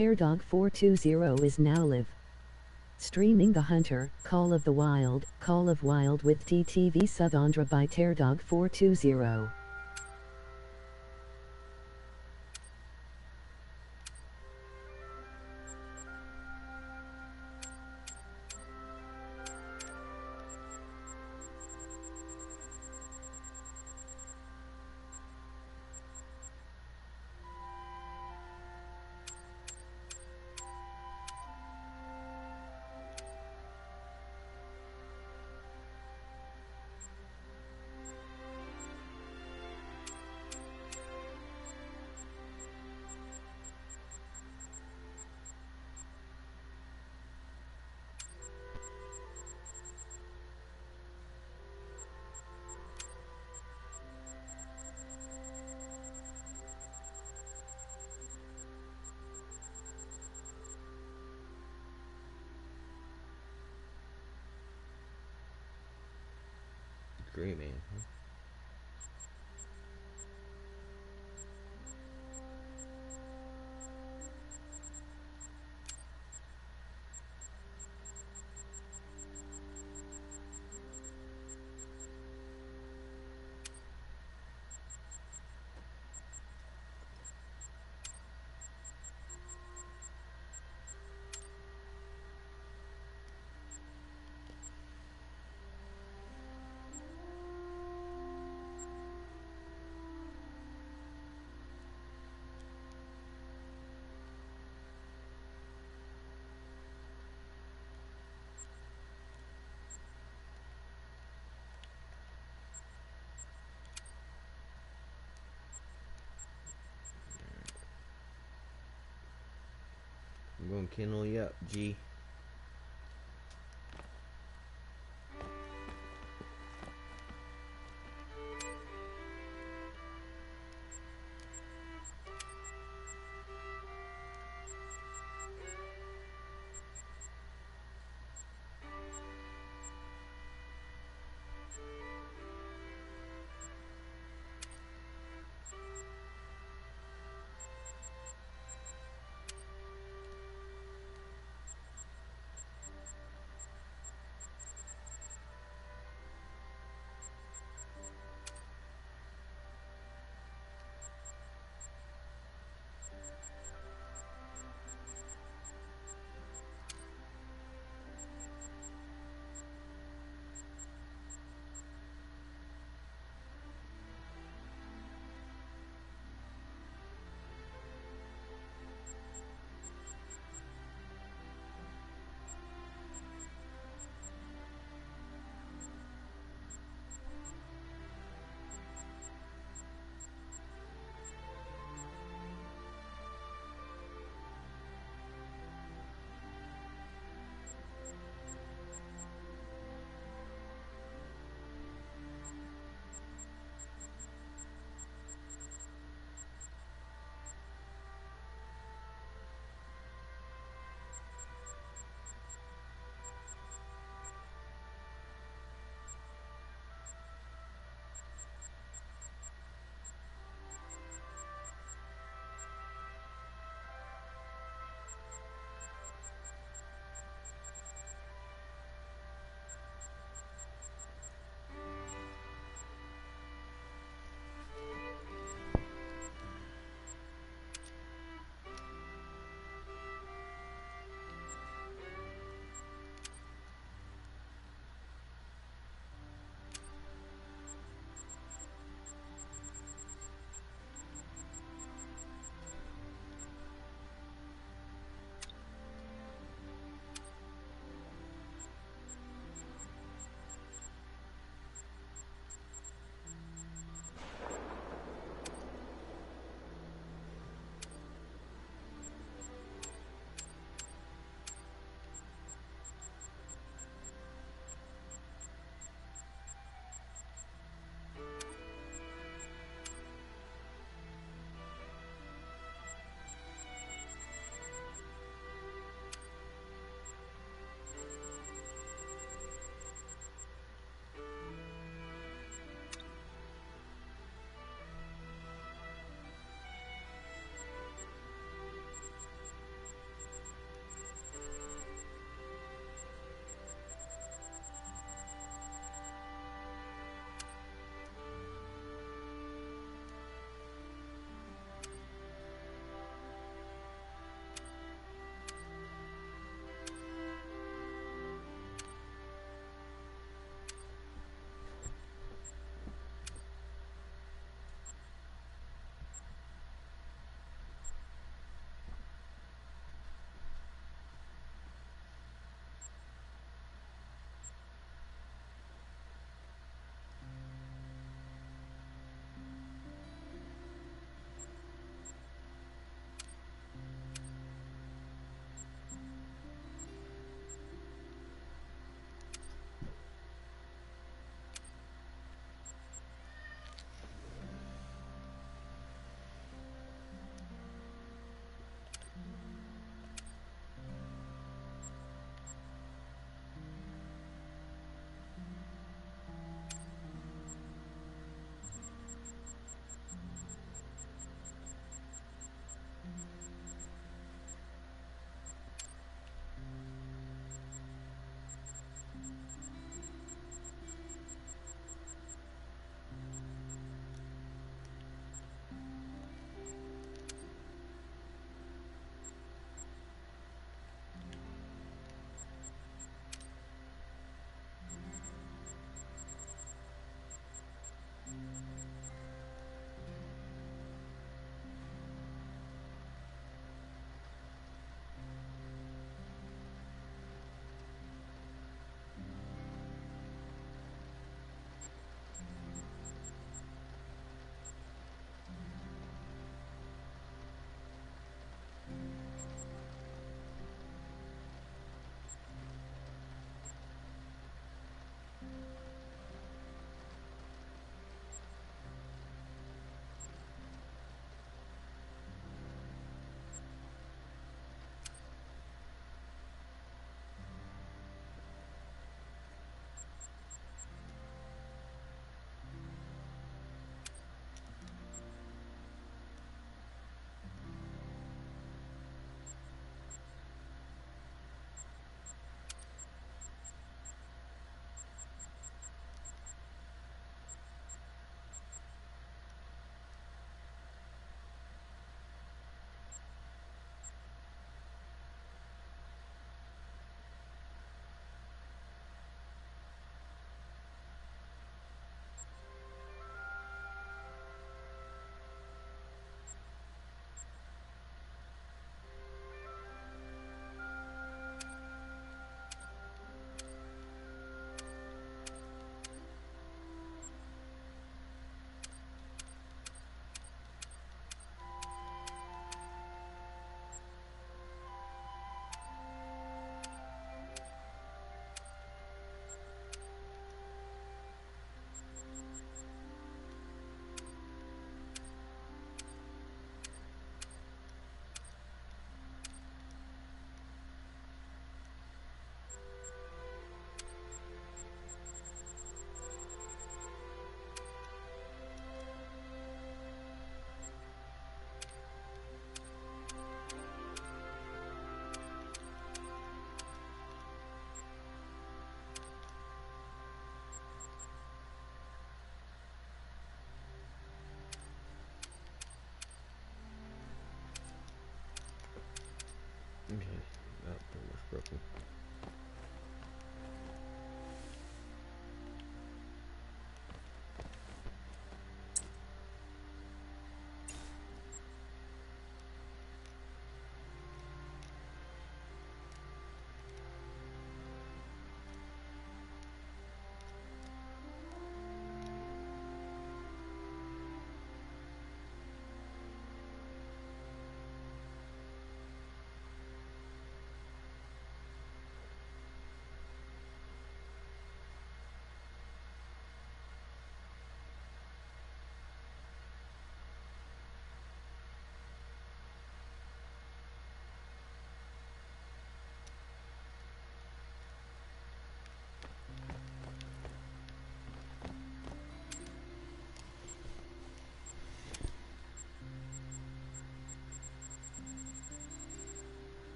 Terrdog420 is now live streaming The Hunter, Call of Wild with TTV Sudandra by Terrdog420. Great man. Huh? I'm gonna kennel you up, G.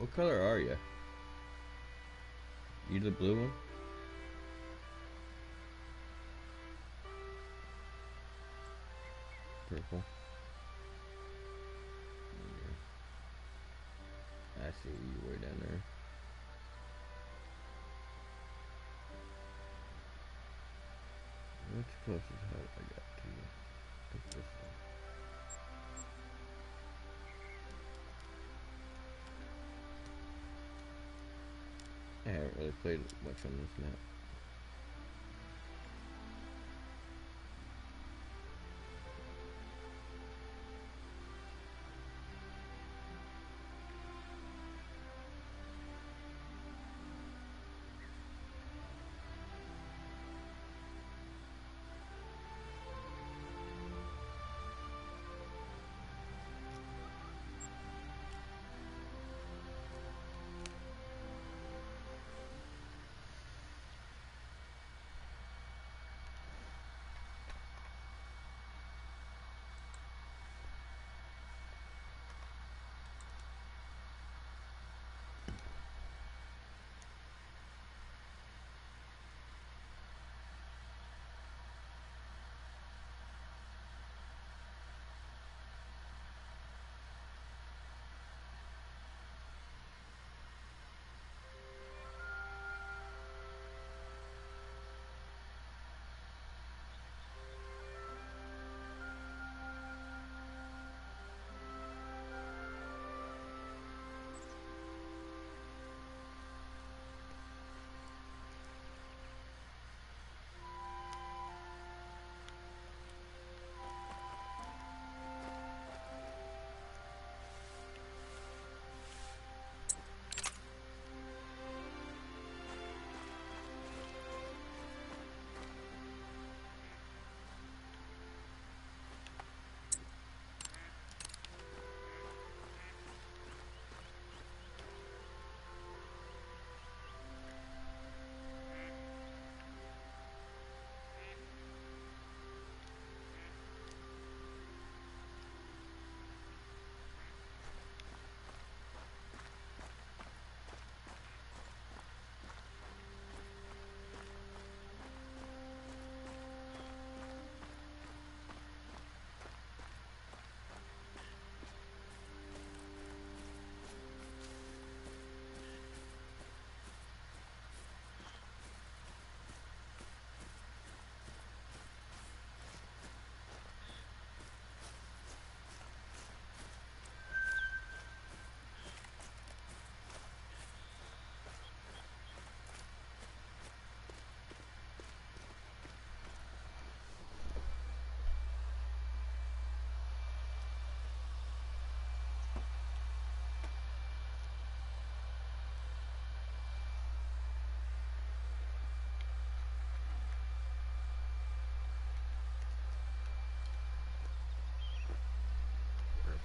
What color are you? You the blue one? Purple. Okay. I see you way down there. What's the closest house I got to you? I think this one. I haven't really played much on this map.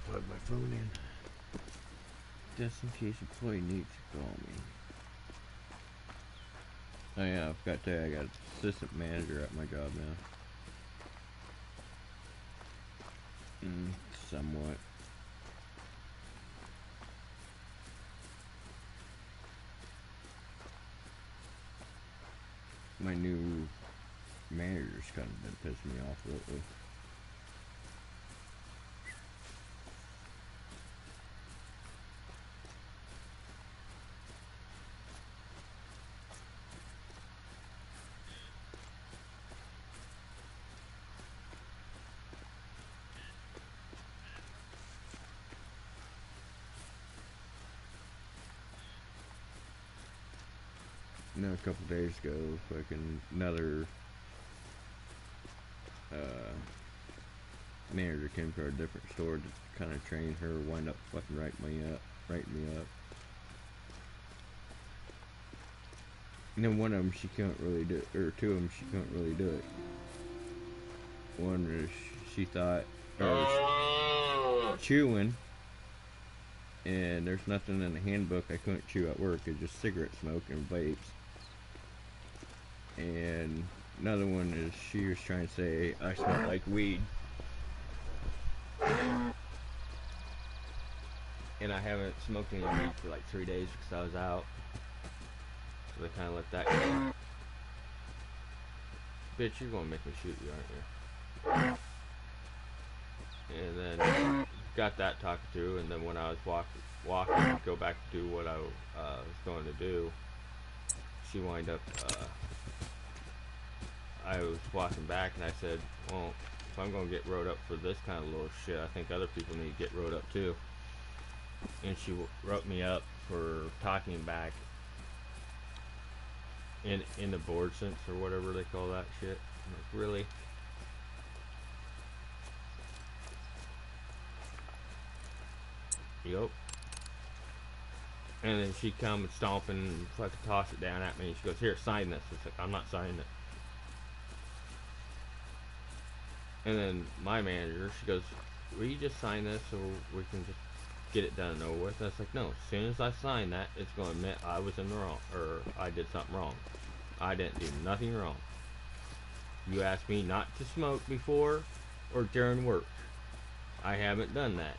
Plug my phone in. Just in case employee needs to call me. Oh yeah, I forgot to tell you, I got assistant manager at my job now. Somewhat. My new manager's kind of been pissing me off lately. You know, a couple days ago, fucking another manager came to our different store to kind of train her, wind up fucking writing me up. And then one of them she couldn't really do, or two of them she couldn't really do it. One is she thought, or chewing, and there's nothing in the handbook I couldn't chew at work. It's just cigarette smoke and vapes. And another one is she was trying to say I smell like weed. And I haven't smoked any weed for like 3 days because I was out. So they kind of let that go. Bitch, you're gonna make me shoot you, aren't you? And then got that talked through, and then when I was walking to go back to do what I was going to do, she wind up, I was walking back and I said, well, if I'm going to get rode up for this kind of little shit, I think other people need to get rode up too. And she wrote me up for talking back in the board sense or whatever they call that shit. I'm like, really? Yup. And then she come and stomp and fucking toss it down at me, and she goes, here, sign this. It's like, I'm not signing it. And then my manager, she goes, will you just sign this so we can just get it done and over with? And I was like, no, as soon as I sign that, it's going to admit I was in the wrong, or I did something wrong. I didn't do nothing wrong. You asked me not to smoke before or during work. I haven't done that.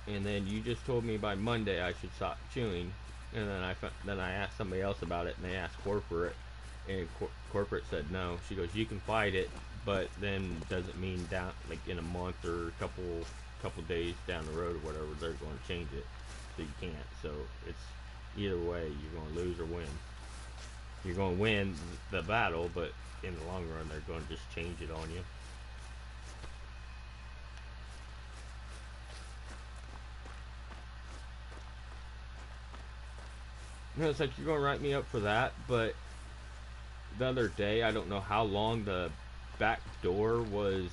And then you just told me by Monday I should stop chewing. And then I asked somebody else about it, and they asked corporate, and corporate said no. She goes, you can fight it, but then doesn't mean down like in a month or a couple days down the road or whatever they're going to change it, so you can't. So it's either way, you're going to lose or win. You're going to win the battle, but in the long run they're going to just change it on you. You know, it's like, you're going to write me up for that, but the other day, I don't know how long the back door was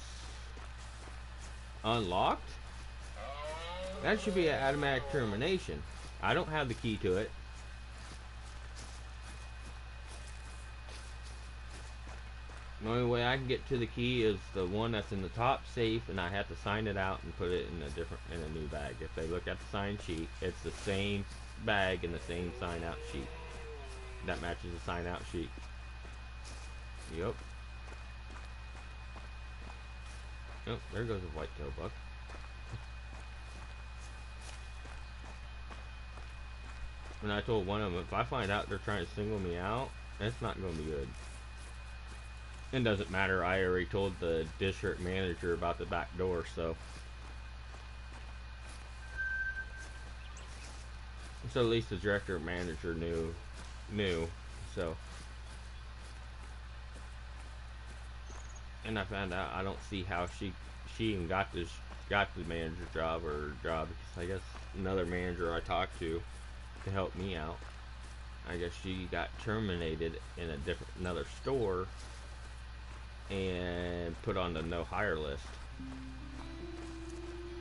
unlocked. That should be an automatic termination. I don't have the key to it. The only way I can get to the key is the one that's in the top safe, and I have to sign it out and put it in a new bag. If they look at the sign sheet, it's the same bag and the same sign out sheet. That matches the sign out sheet. Yep. Oh, there goes a white-tailed buck. And I told one of them, if I find out they're trying to single me out, that's not going to be good. It doesn't matter, I already told the district manager about the back door, so. So at least the director manager knew, so. And I found out, I don't see how she even got the manager job because I guess another manager I talked to help me out, I guess she got terminated in another store and put on the no hire list.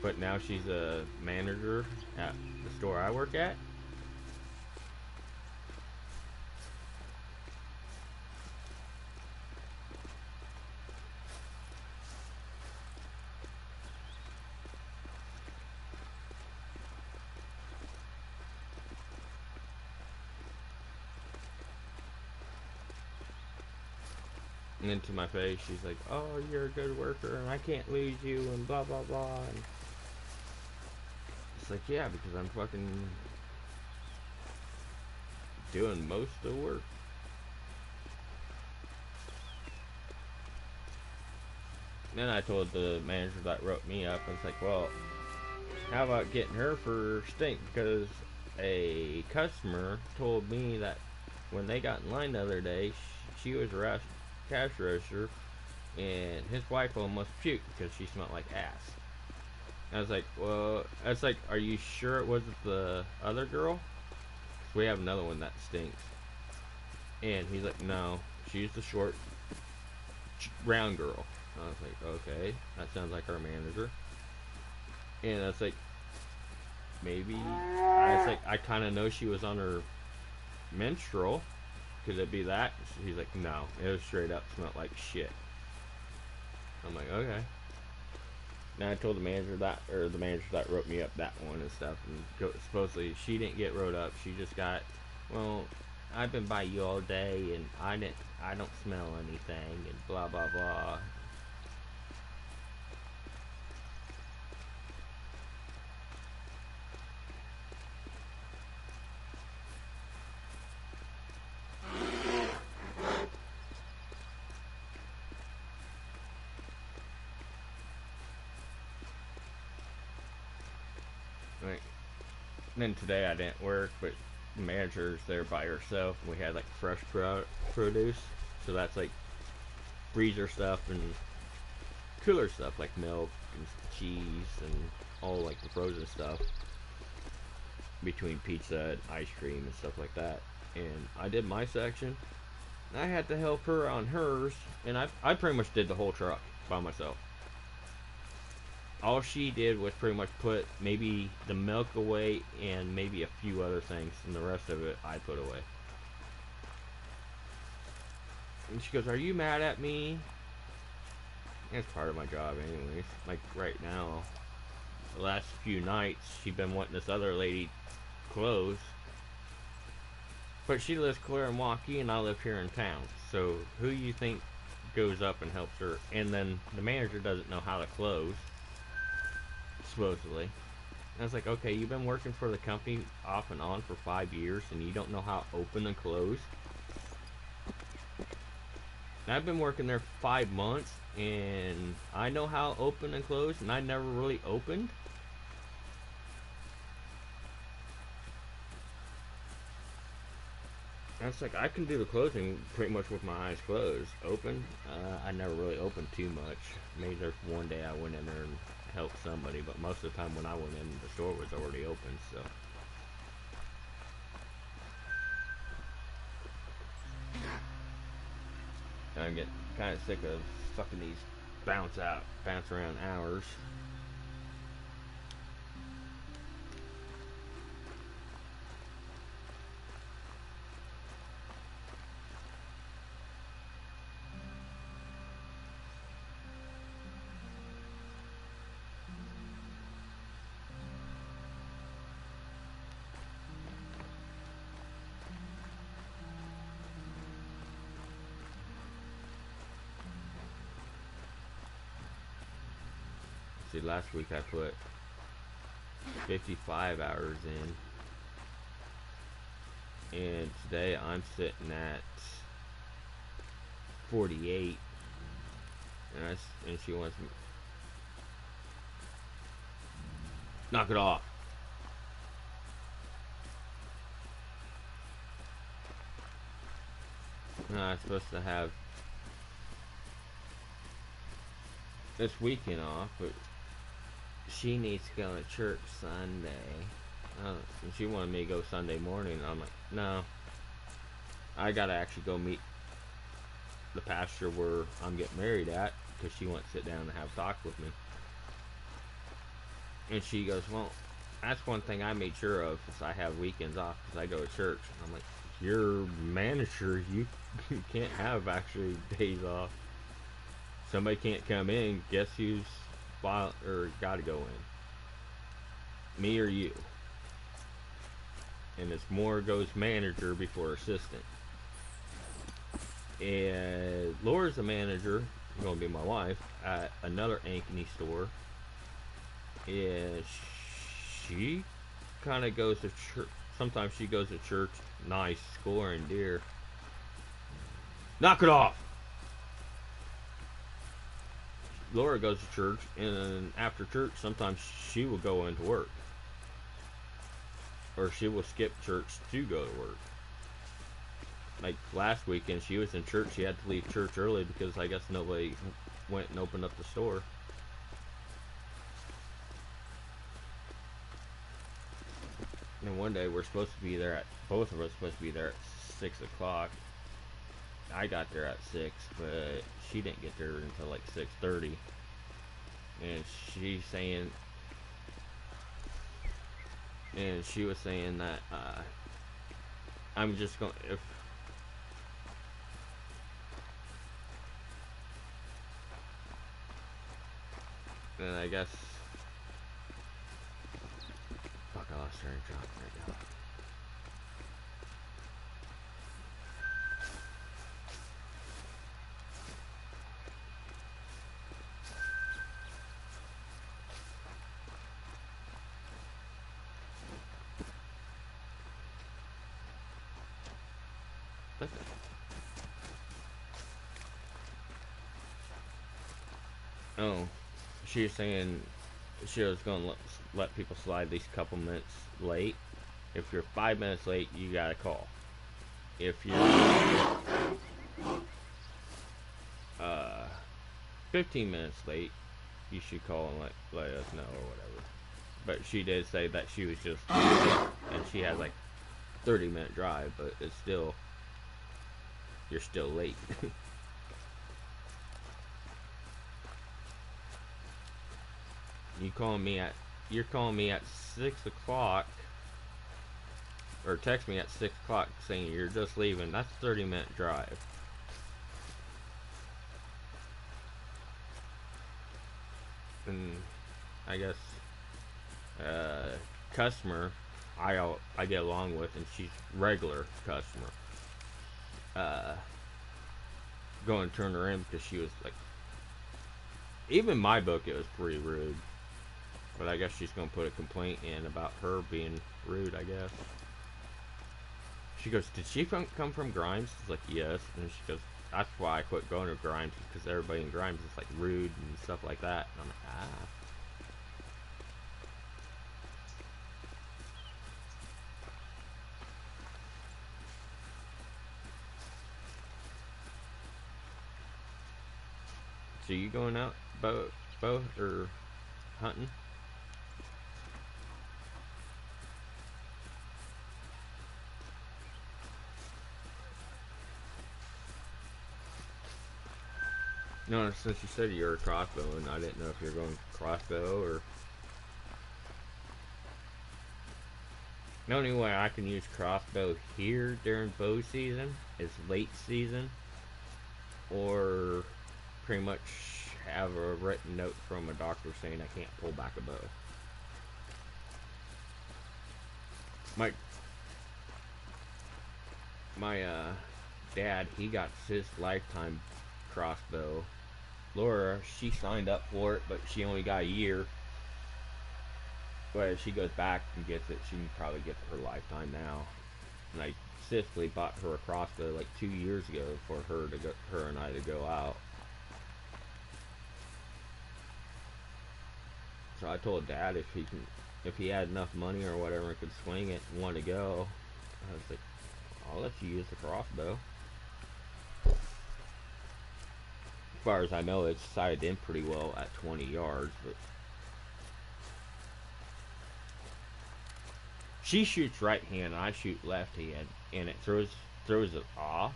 But now she's a manager at the store I work at. And then to my face, she's like, oh, you're a good worker, and I can't lose you, and blah, blah, blah. And it's like, yeah, because I'm fucking doing most of the work. Then I told the manager that wrote me up, and it's like, well, how about getting her for stink? Because a customer told me that when they got in line the other day, she was rushed cash register, and his wife almost puked because she smelled like ass. And I was like, well, that's like, are you sure it wasn't the other girl? 'Cause we have another one that stinks. And he's like, no, she's the short, round girl. I was like, okay, that sounds like our manager. And I was like, maybe, I was like, I kind of know she was on her menstrual. Could it be that? He's like, no, it was straight up smelled like shit. I'm like, okay. Now I told the manager that, or the manager that wrote me up that one and stuff, and supposedly she didn't get wrote up. She just got, well, I've been by you all day, and I don't smell anything, and blah blah blah. Like, then today I didn't work, but the manager's there by herself. We had like fresh produce, so that's like freezer stuff and cooler stuff like milk and cheese and all like the frozen stuff between pizza and ice cream and stuff like that. And I did my section. I had to help her on hers, and I pretty much did the whole truck by myself. All she did was pretty much put maybe the milk away and maybe a few other things, and the rest of it I put away. And she goes, "Are you mad at me?" It's part of my job anyways. Like right now, the last few nights, she's been wanting this other lady clothes. But she lives clear in Waukee and I live here in town. So who you think goes up and helps her? And then the manager doesn't know how to close, supposedly. And I was like, okay, you've been working for the company off and on for 5 years and you don't know how to open and close? And I've been working there 5 months and I know how to open and close, and I never really opened. I was like, I can do the closing pretty much with my eyes closed. Open, I never really opened too much. Maybe there's one day I went in there and helped somebody, but most of the time when I went in, the store was already open, so. I'm getting kind of sick of fucking these bounce around hours. See, last week I put 55 hours in, and today I'm sitting at 48, and she wants me knock it off. I'm supposed to have this weekend off, but she needs to go to church Sunday. And she wanted me to go Sunday morning. And I'm like, no. I gotta actually go meet the pastor where I'm getting married at, because she wants to sit down and have talk with me. And she goes, well, that's one thing I made sure of, is I have weekends off because I go to church. And I'm like, you're manager, you can't have actually days off. Somebody can't come in, guess who's gotta go in? Me or you? And it's more goes manager before assistant. And Laura's the manager, gonna be my wife, at another Ankeny store. And she kind of goes to church. Sometimes she goes to church, nice, scoring deer. Knock it off! Laura goes to church, and after church, sometimes she will go into work. Or she will skip church to go to work. Like last weekend, she was in church. She had to leave church early because I guess nobody went and opened up the store. And one day we're supposed to be there at, both of us supposed to be there at 6 o'clock. I got there at 6, but she didn't get there until like 6:30. And she's saying, and she was saying that I'm just going, if then I guess, fuck, I lost her in drop right now. Oh, she was saying she was gonna let people slide these couple minutes late. If you're 5 minutes late, you gotta call. If you're 15 minutes late, you should call and let us know or whatever. But she did say that she was just and she had like 30-minute drive, but it's still, you're still late. You're calling me at 6 o'clock, or text me at 6 o'clock saying you're just leaving. That's a 30-minute drive. And I guess customer I get along with, and she's regular customer. Going to turn her in because she was like, even my book, it was pretty rude. But I guess she's gonna put a complaint in about her being rude, I guess. She goes, did she come from Grimes? It's like, yes. And she goes, that's why I quit going to Grimes, because everybody in Grimes is like rude and stuff like that. And I'm like, ah. So you going out bow or hunting? No, since you said you're a crossbow, and I didn't know if you're going crossbow or. The only way I can use crossbow here during bow season is late season, or pretty much have a written note from a doctor saying I can't pull back a bow. My dad, he got his lifetime crossbow. Laura, she signed up for it, but she only got a year. But if she goes back and gets it, she can probably get her lifetime now. And I specifically bought her a crossbow like 2 years ago for her and I to go out. So I told Dad if he had enough money or whatever and could swing it and wanted to go, I was like, I'll let you use the crossbow. As far as I know, it's sighted in pretty well at 20 yards, but she shoots right hand and I shoot left hand, and it throws it off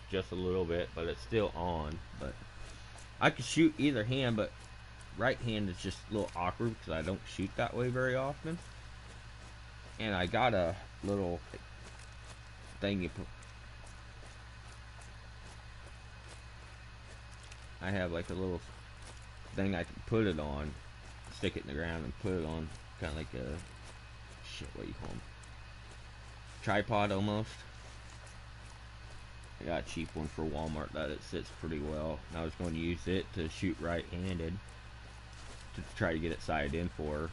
just a little bit, but it's still on. But I could shoot either hand, but right hand is just a little awkward because I don't shoot that way very often. And I got a little thing you put. I have like a little thing I can put it on, stick it in the ground and put it on, kind of like a what do you call them? Tripod almost. I got a cheap one for Walmart that it sits pretty well. And I was going to use it to shoot right-handed to try to get it sighted in for her.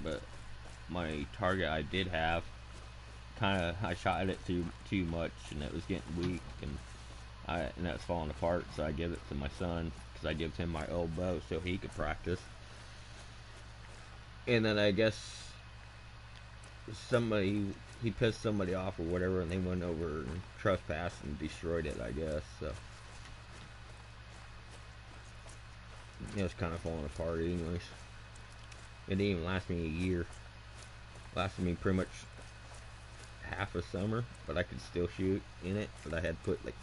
But my target I did have, I shot it too much and it was getting weak, and that was falling apart. So I give it to my son because I give him my old bow so he could practice. And then I guess he pissed somebody off or whatever, and they went over and trespassed and destroyed it, I guess. So it was kind of falling apart anyways. It didn't even last me a year. Lasted me pretty much half a summer, but I could still shoot in it. But I had put like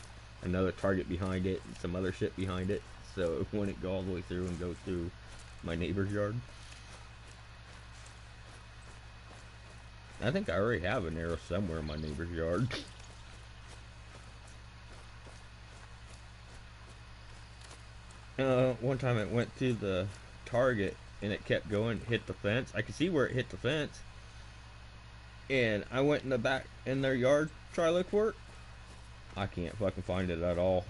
another target behind it and some other shit behind it, so it wouldn't go all the way through and go through my neighbor's yard. I think I already have an arrow somewhere in my neighbor's yard. One time it went through the target and it kept going, hit the fence. I could see where it hit the fence. And I went in the back in their yard, try to look for it. I can't fucking find it at all.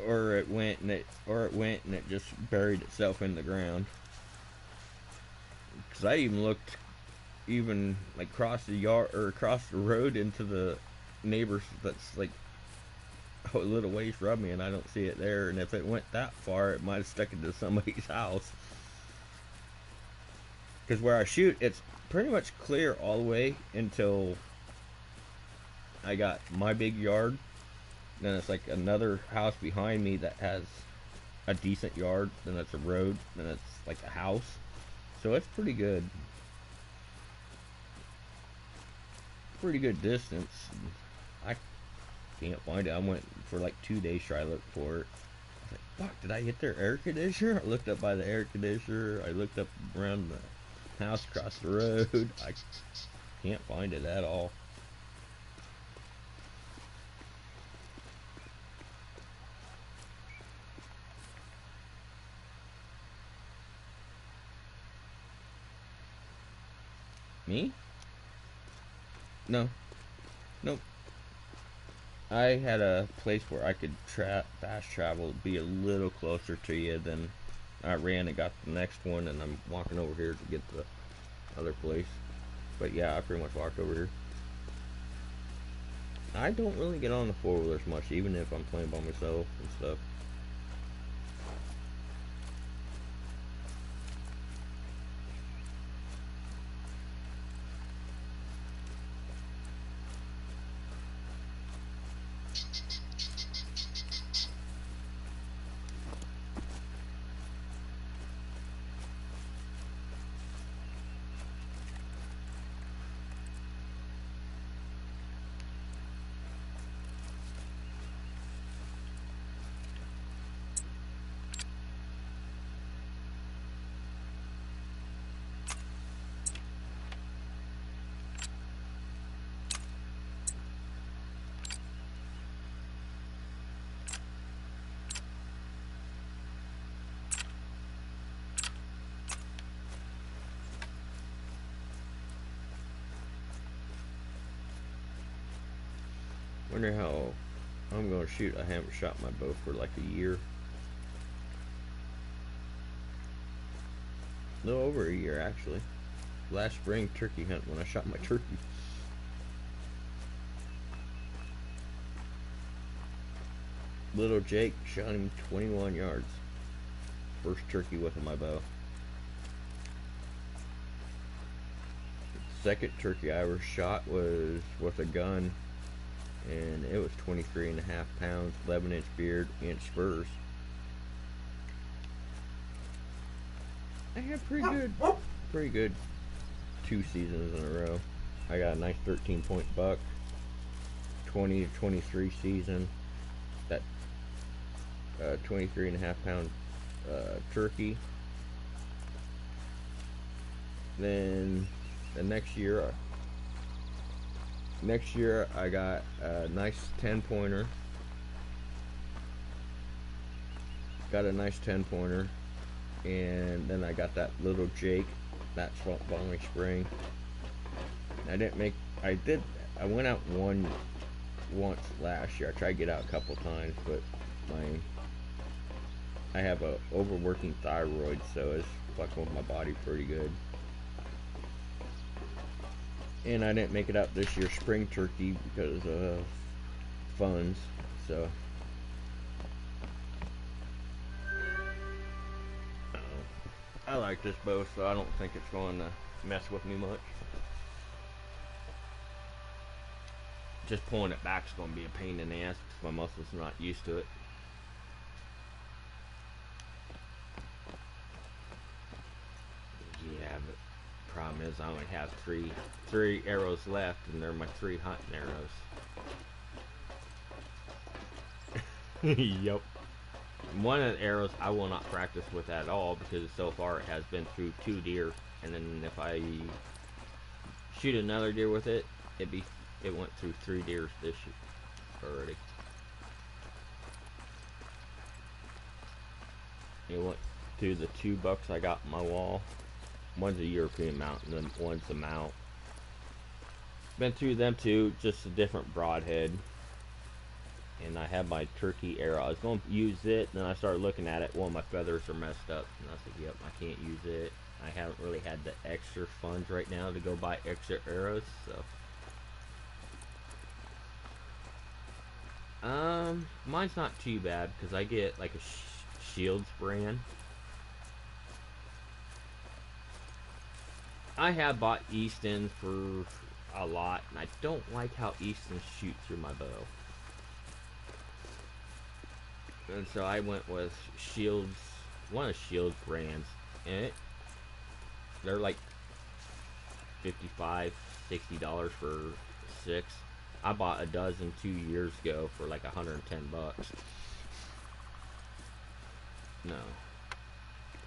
Or it went and it just buried itself in the ground. Cause I even looked, like across the yard or across the road into the neighbors that's like a little ways from me, and I don't see it there. And if it went that far, it might have stuck into somebody's house. Because where I shoot, it's pretty much clear all the way until I got my big yard. Then it's like another house behind me that has a decent yard. Then it's a road. Then it's like a house. So it's pretty good. Pretty good distance. I can't find it. I went for like 2 days trying to look for it. I was like, fuck, did I hit their air conditioner? I looked up by the air conditioner. I looked up around the house across the road. I can't find it at all. Me? No. Nope. I had a place where I could fast travel, be a little closer to you. Then I ran and got the next one, and I'm walking over here to get the other place. But yeah, I pretty much walked over here. I don't really get on the four-wheelers much, even if I'm playing by myself and stuff. Wonder how I'm gonna shoot. I haven't shot my bow for like a year. A little over a year actually. Last spring turkey hunt when I shot my turkey. Little Jake shot him 21 yards. First turkey with my bow. Second turkey I ever shot was with a gun, and it was 23.5 pounds, 11-inch beard, inch spurs. I had pretty good 2 seasons in a row. I got a nice 13-point buck, 20 to 23 season, that 23.5 pound turkey. Then the next year I got a nice 10-pointer. Got a nice 10-pointer, and then I got that little Jake, that Swamp Valley Spring. I went out once last year. I tried to get out a couple times, but I have a overworking thyroid, so it's fucking with my body pretty good. And I didn't make it out this year spring turkey because of funds, so I like this bow, so I don't think it's going to mess with me much. Just pulling it back is going to be a pain in the ass because my muscles are not used to it. Yeah, but problem is I only have three arrows left, and they're my 3 hunting arrows. Yep. One of the arrows I will not practice with at all because so far it has been through 2 deer, and then if I shoot another deer with it, it went through 3 deer this year already. It went through the 2 bucks I got in my wall. One's a European mount, and then one's a mount. Been through them 2, just a different broadhead. And I have my turkey arrow. I was going to use it, and then I started looking at it. One of my feathers are messed up, and I said, yep, I can't use it. I haven't really had the extra funds right now to go buy extra arrows, so Mine's not too bad because I get like a Shields brand. I have bought Easton for a lot, and I don't like how Easton shoot through my bow. And so I went with Shields, one of Shields brands, and they're like $55, $60 for 6. I bought a dozen 2 years ago for like 110 bucks. No.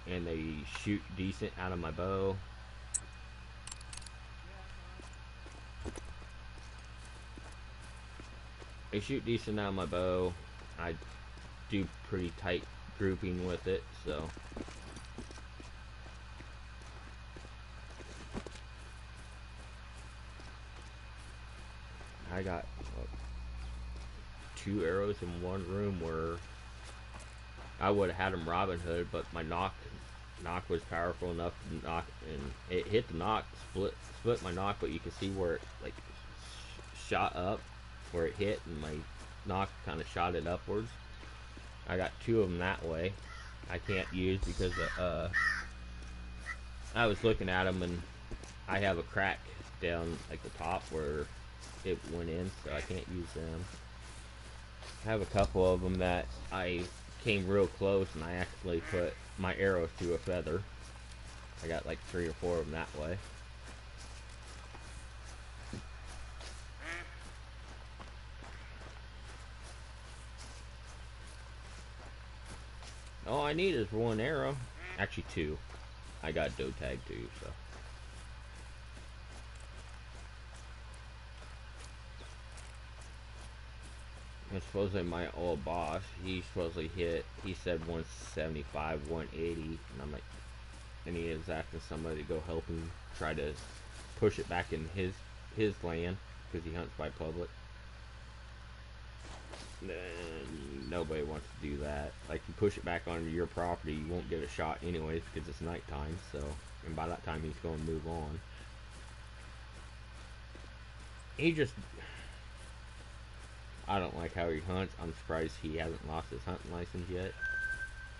And they shoot decent out of my bow. They shoot decent out of my bow. I do pretty tight grouping with it, so I got 2 arrows in one room where I would have had them Robin Hood, but my knock was powerful enough to knock, and it hit the knock, split my knock, but you can see where it like shot up, where it hit, and my knock kind of shot it upwards. I got 2 of them that way. I can't use because I was looking at them and I have a crack down like the top where it went in, so I can't use them. I have a couple of them that I came real close and I actually put my arrows through a feather. I got like 3 or 4 of them that way. All I need is 1 arrow. Actually 2. I got doe tag too, so. And supposedly my old boss, he supposedly hit, he said 175, 180, and I'm like, and he is asking somebody to go help him try to push it back in his land, because he hunts by public. Nobody wants to do that. Like, you push it back onto your property, you won't get a shot anyways because it's nighttime, so, and by that time he's going to move on. He just, I don't like how he hunts. I'm surprised he hasn't lost his hunting license yet.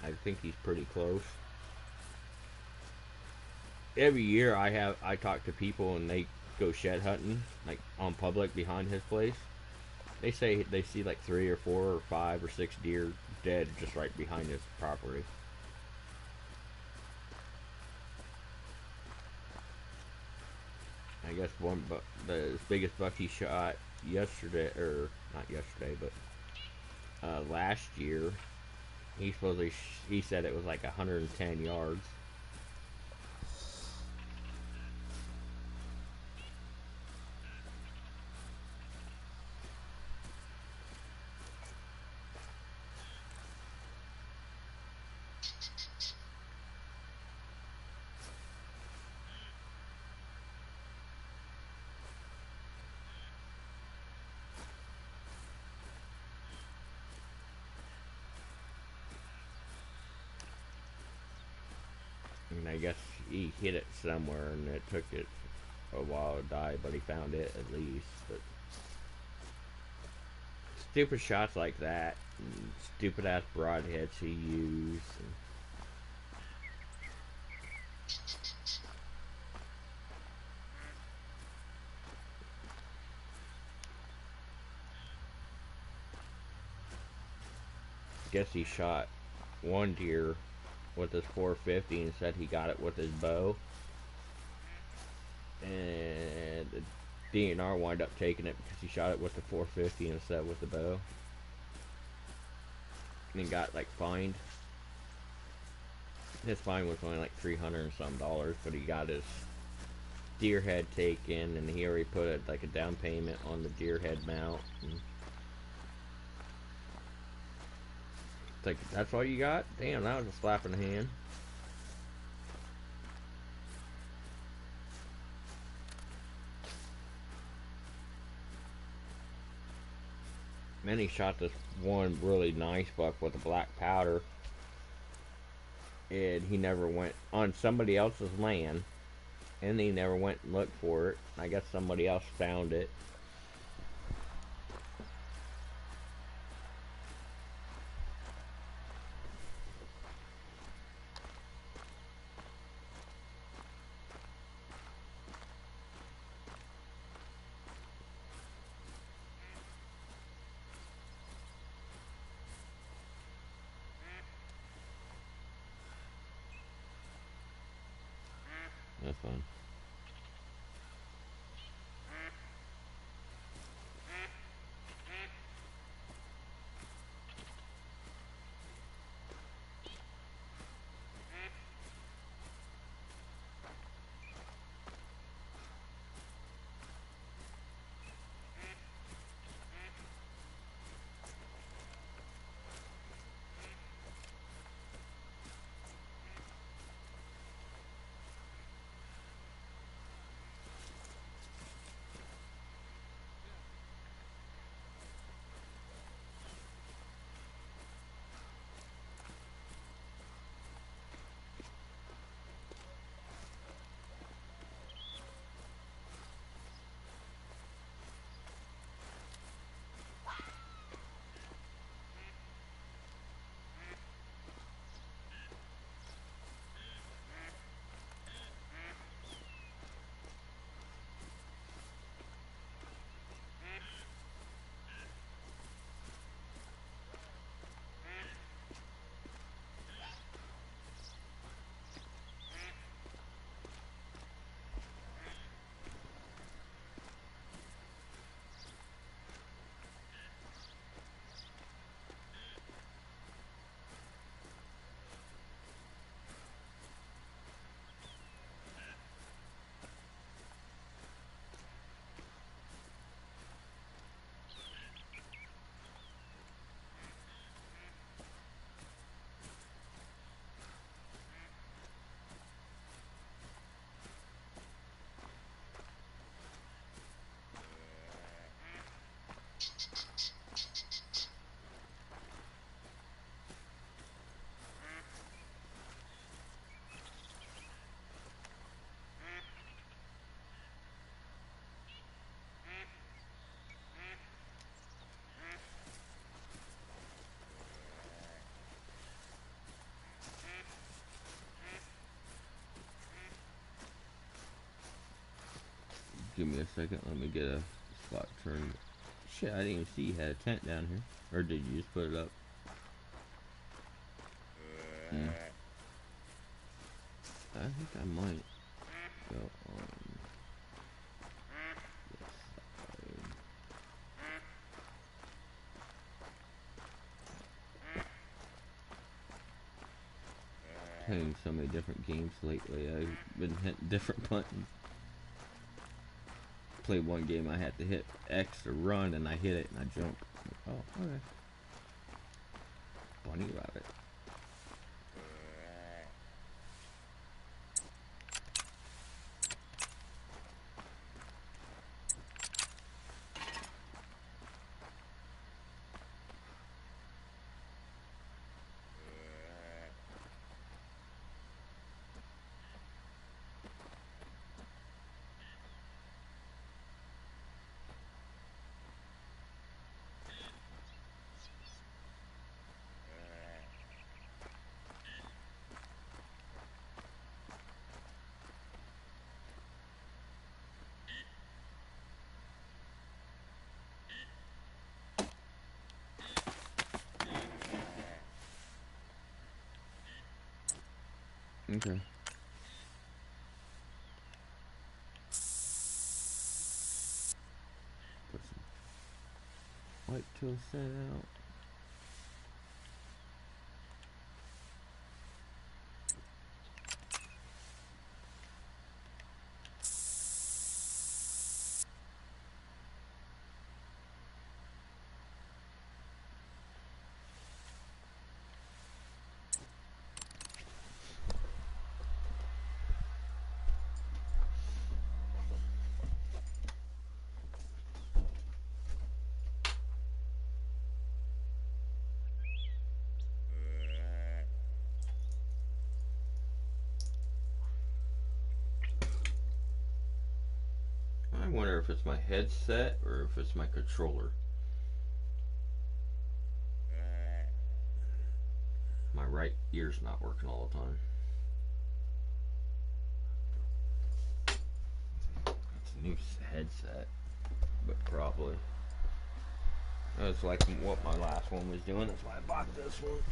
I think he's pretty close. Every year I talk to people and they go shed hunting, like on public behind his place. They say they see like 3 or 4 or 5 or 6 deer dead just right behind his property. I guess the biggest buck he shot yesterday, or not yesterday, but last year, he said it was like 110 yards. And I guess he hit it somewhere and it took it a while to die, but he found it at least. But stupid shots like that, and stupid ass broadheads he used. I guess he shot one deer with his 450 and said he got it with his bow, and the DNR wound up taking it because he shot it with the 450 instead with the bow, and he got like fined. His fine was only like $300 and some, but he got his deer head taken, and he already put like a down payment on the deer head mount. And it's like, that's all you got? Damn, that was a slap in the hand. Then he shot this one really nice buck with a black powder, and he never went on somebody else's land, and he never went and looked for it. I guess somebody else found it. fun. Give me a second. Let me get a spot turned. Shit, I didn't even see you had a tent down here. Or did you just put it up? I think I might go on this side. Playing so many different games lately. I've been hitting different buttons. Played one game, I had to hit X to run, and I hit it and I jumped. Oh, okay. Bunny rabbit. Okay. Put some white toast set out. I wonder if it's my headset or if it's my controller. My right ear's not working all the time. It's a new headset, but probably. That's like what my last one was doing. That's why I bought this one.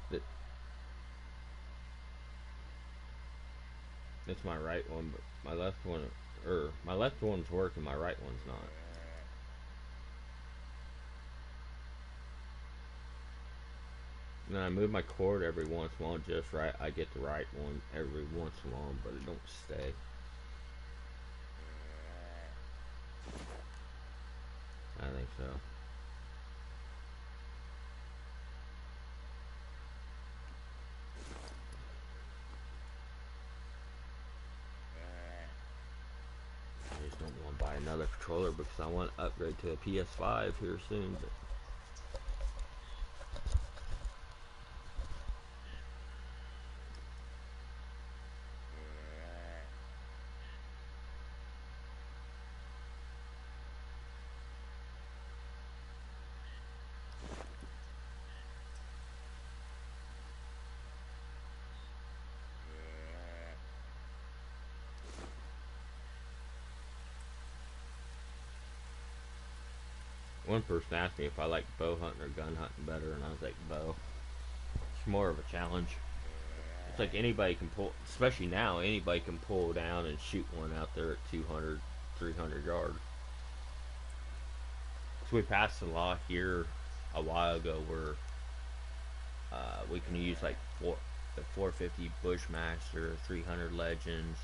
But It's my right one, but my left one, my left one's working, my right one's not. And then I move my cord every once in a while just right. I get the right one every once in a while, but it don't stay. I think so. I just don't want to buy another controller because I want to upgrade to a PS5 here soon. But one person asked me if I like bow hunting or gun hunting better, and I was like, bow. It's more of a challenge. It's like anybody can pull, especially now, anybody can pull down and shoot one out there at 200, 300 yards. So we passed a law here a while ago where we can use like the 450 Bushmaster, 300 Legends,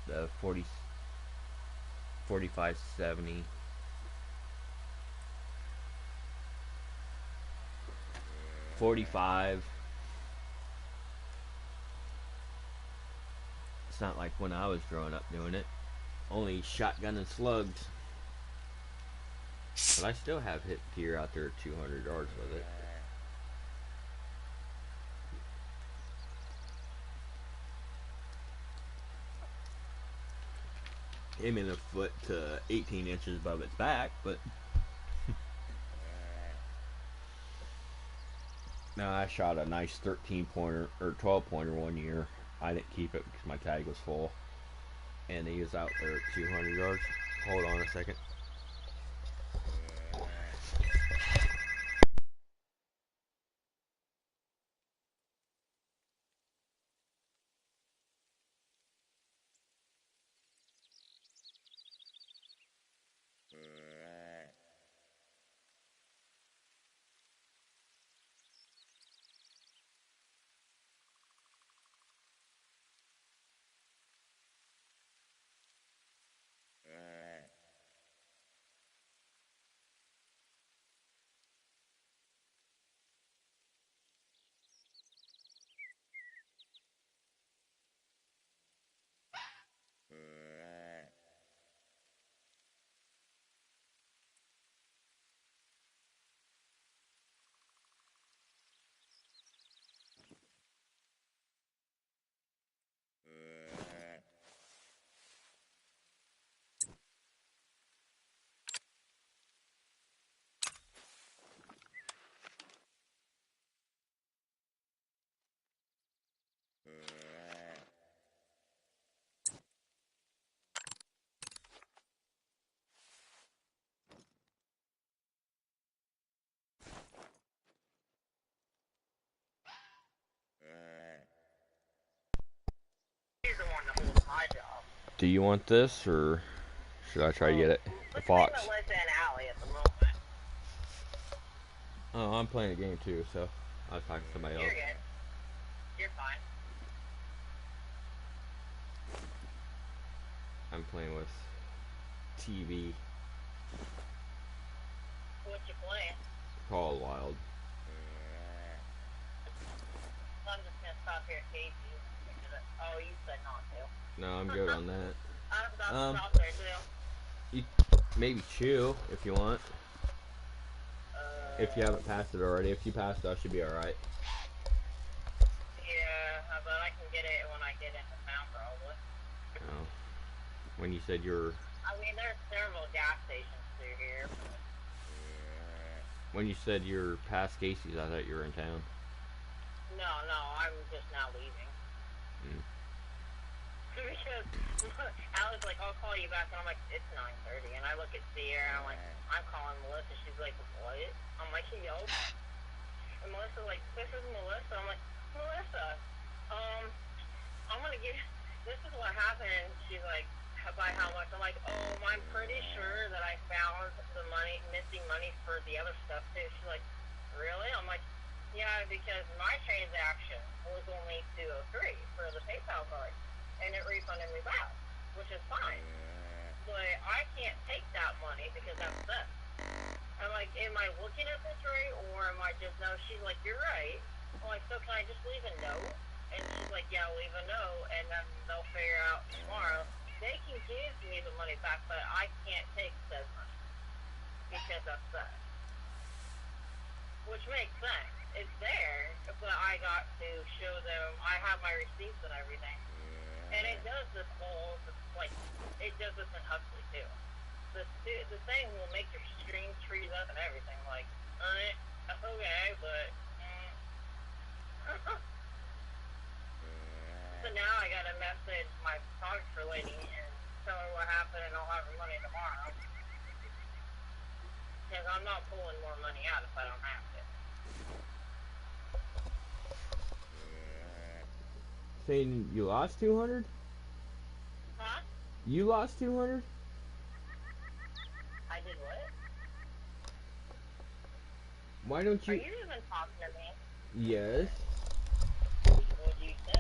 the 4570, 45. It's not like when I was growing up doing it. Only shotgun and slugs. But I still have hit deer out there at 200 yards with it. Aiming a foot to 18 inches above its back, but no, I shot a nice 13 pointer or 12 pointer one year. I didn't keep it because my tag was full, and he was out there at 200 yards. Hold on a second. Do you want this, or should I try to get it? The fox. Oh, I'm playing a game too, so I'll talk to somebody else. You're good. You're fine. I'm playing with TV. What you playing? Call Wild. I'm just gonna stop here at Casey's. Oh, you said not to. No, I'm good on that. I'm about to stop there too. You maybe chew if you want. If you haven't passed it already. If you passed it, I should be alright. Yeah, but I can get it when I get into town probably. Oh. When you said you're... I mean, there's several gas stations through here. When you said you're past Casey's, I thought you were in town. No, I'm just now leaving. Because Alex like, I'll call you back, and I'm like, it's 9:30, and I look at Sierra, and I'm like, I'm calling Melissa. She's like, what? I'm like, yo. And Melissa's like, this is Melissa. I'm like, Melissa, I'm gonna give this is what happened. She's like, by how much? I'm like, oh, I'm pretty sure that I found the money, missing money for the other stuff too. She's like, really? I'm like, yeah, because my transaction was only 203 for the PayPal card, and it refunded me back, which is fine. But I can't take that money because that's theft. I'm like, am I looking at this right, or am I just no? She's like, you're right. I'm like, so can I just leave a note? And she's like, yeah, leave a note, and then they'll figure out tomorrow. They can give me the money back, but I can't take said money because that's that. Which makes sense. It's there, but I got to show them. I have my receipts and everything, and it does this whole like it does this in Huxley too. The thing will make your stream trees up and everything. Like, okay, but. So now I gotta message my photographer lady and tell her what happened, and I'll have her money tomorrow. Because I'm not pulling more money out if I don't have to. Saying you lost 200? Huh? You lost 200? I did what? Why don't Are you? you even talking to me? Yes. What'd you say?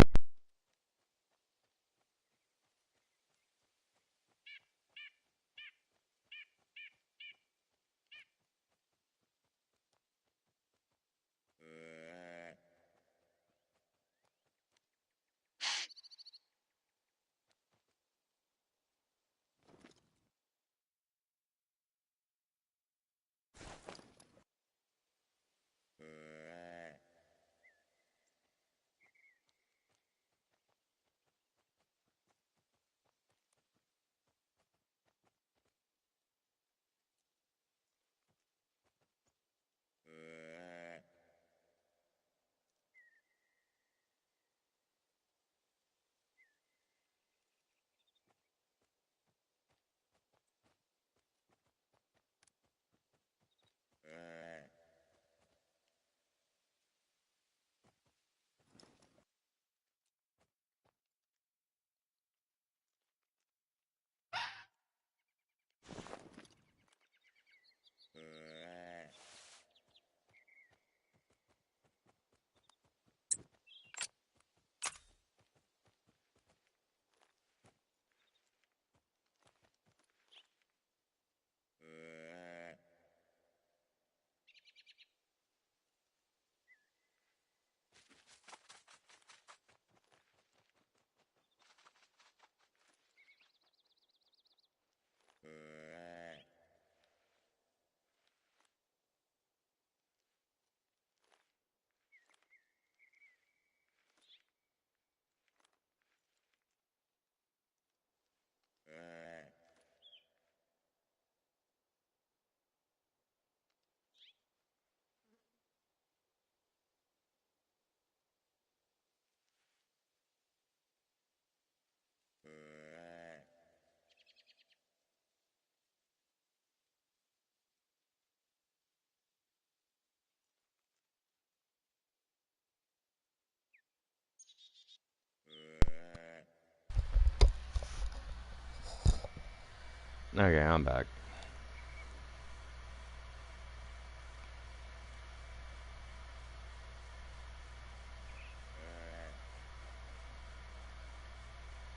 Okay, I'm back.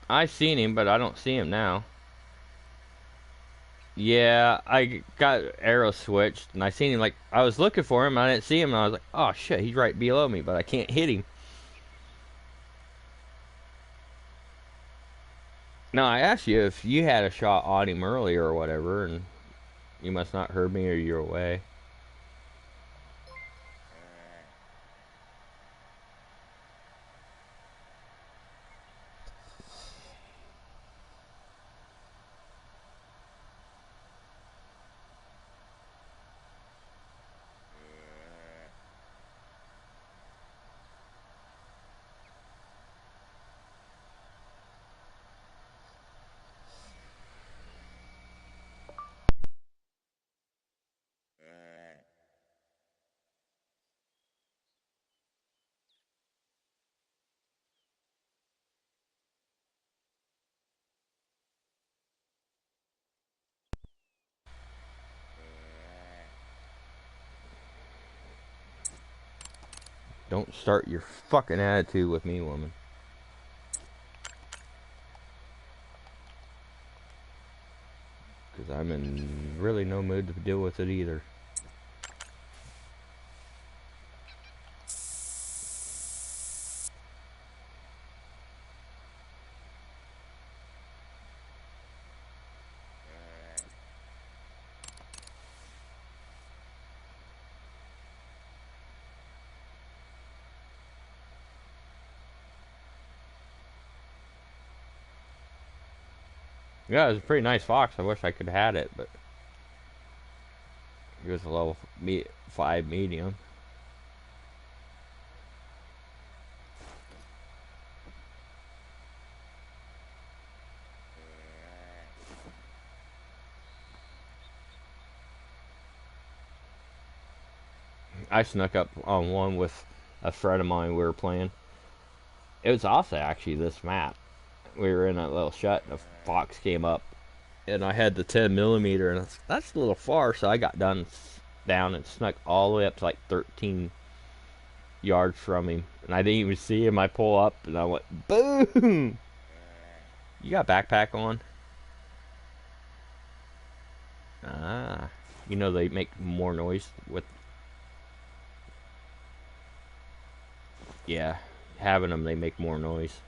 I seen him, but I don't see him now. Yeah, I got arrow switched, and I seen him, like, I was looking for him, and I didn't see him, and I was like, oh shit, he's right below me, but I can't hit him. No, I asked you if you had a shot on him earlier or whatever, and you must not heard me or you're away. Don't start your fucking attitude with me, woman. Because I'm in really no mood to deal with it either. Yeah, it was a pretty nice fox. I wish I could have had it, but it was a level 5 medium. I snuck up on one with a friend of mine. We were playing. It was also actually this map. We were in a little shut, and a fox came up, and I had the 10mm, and that's a little far, so I got down and snuck all the way up to like 13 yards from him, and I didn't even see him. I pull up, and I went boom. You got a backpack on? Ah, you know they make more noise with. Yeah, having them, they make more noise.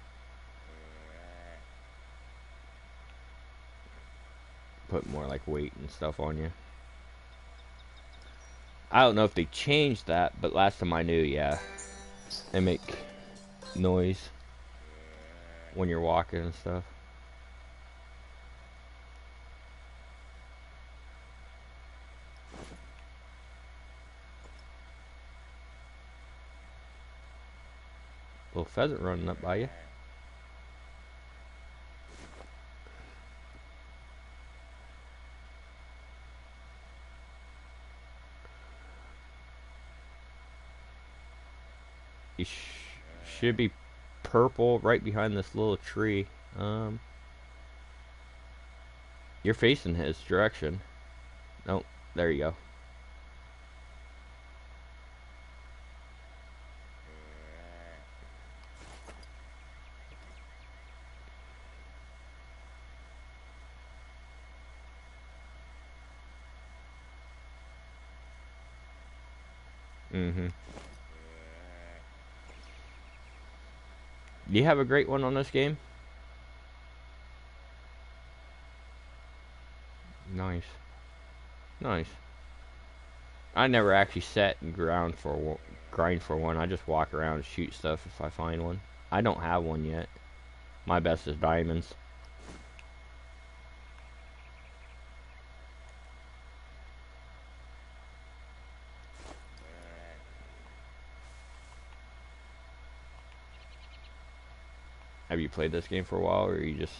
Put more like weight and stuff on you. I don't know if they changed that, but last time I knew, yeah, they make noise when you're walking and stuff. Little pheasant running up by you. You should be purple right behind this little tree. You're facing his direction. Nope, there you go. Mm-hmm. Do you have a great one on this game? Nice. Nice. I never actually sat and grind for one. I just walk around and shoot stuff if I find one. I don't have one yet. My best is diamonds. Have you played this game for a while, or you just...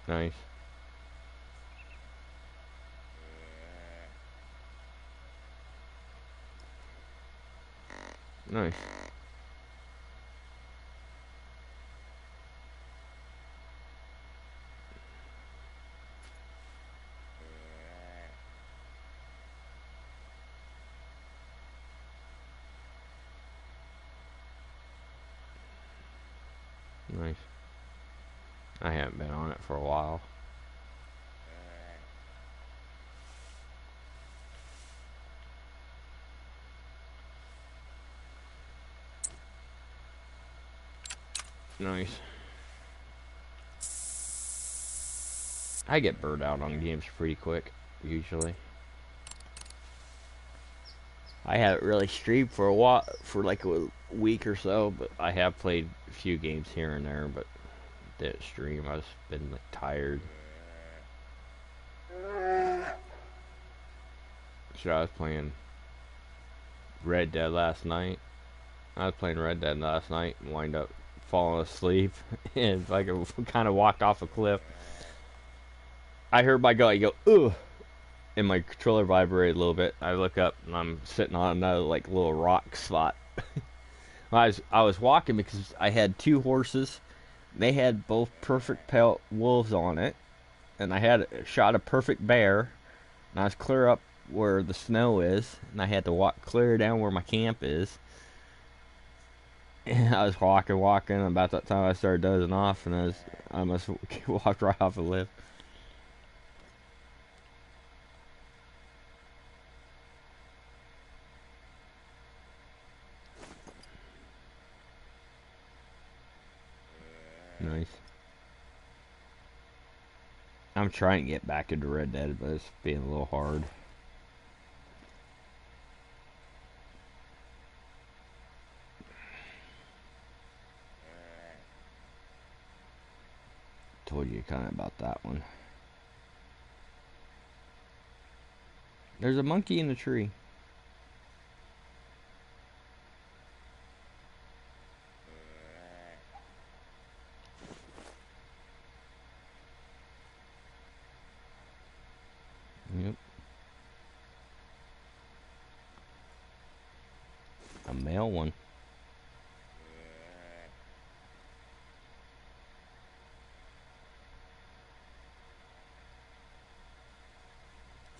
Nice. Nice. Nice. I haven't been on it for a while. Nice. I get burned out on games pretty quick, usually. I haven't really streamed for a while, for like a week or so, but I have played a few games here and there, but didn't stream. I've been like tired. So I was playing Red Dead last night. And wind up falling asleep and like kind of walked off a cliff. I heard my guy go, ugh, and my controller vibrated a little bit. I look up and I'm sitting on another like little rock spot. I was walking because I had two horses. They had both perfect pelt wolves on it, and I had shot a perfect bear. And I was clear up where the snow is, and I had to walk clear down where my camp is. And I was walking, and about that time I started dozing off, and I must walked right off the lift. Nice. I'm trying to get back into Red Dead, but it's being a little hard. Told you kind of about that one. There's a monkey in the tree. Yep. A male one.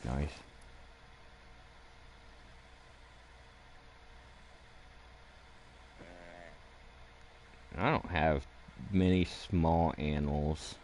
Nice. I don't have many small animals.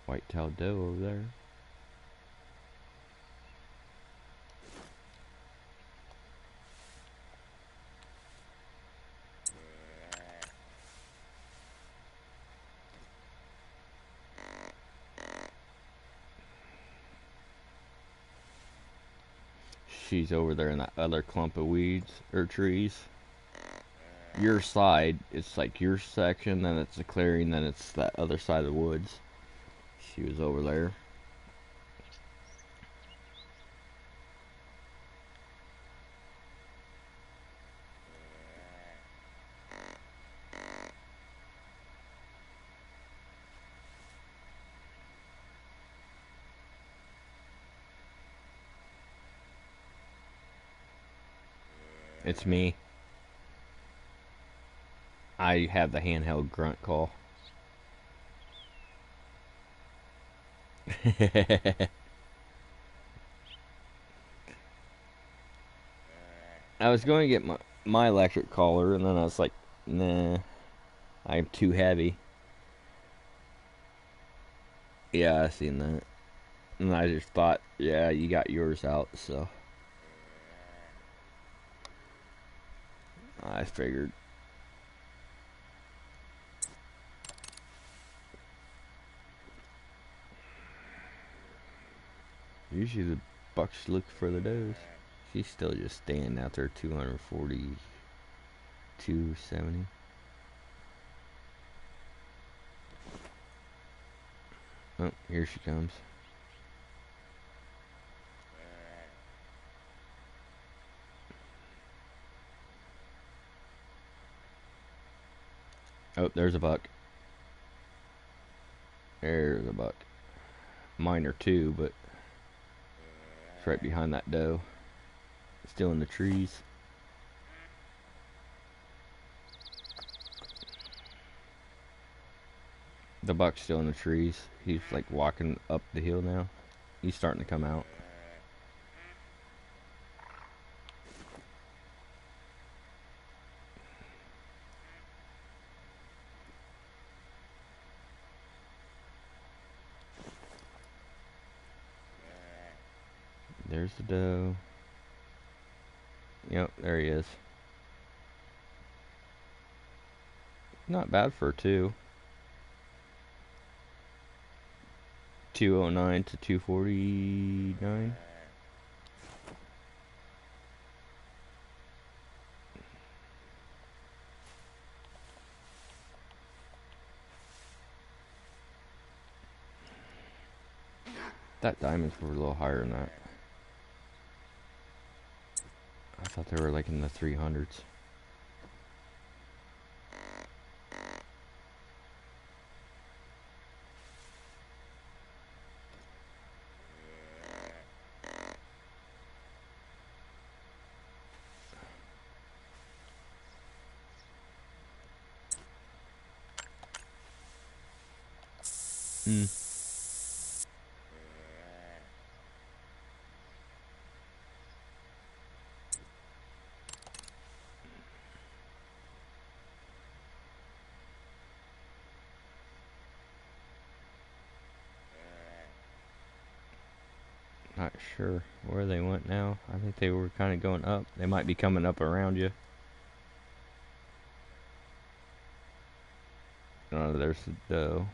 White-tailed doe over there. She's over there in that other clump of weeds or trees. Your side, it's like your section, then it's a clearing, then it's that other side of the woods. She was over there. It's me. I have the handheld grunt call. I was going to get my electric collar, and then I was like, nah, I'm too heavy. Yeah, I seen that. And I just thought, yeah, you got yours out, so I figured. Usually the bucks look for the does. She's still just standing out there, 240, 270. Oh, here she comes. Oh, there's a buck. There's a buck. Mine are two, but it's right behind that doe. Still in the trees. The buck's still in the trees. He's like walking up the hill now. He's starting to come out. There's the doe. Yep, there he is. Not bad for a two. 209 to 249. That diamonds were a little higher than that. I thought they were like in the 300s. Hmm. Not sure where they went now. I think they were kind of going up. They might be coming up around you. Oh, there's the doe.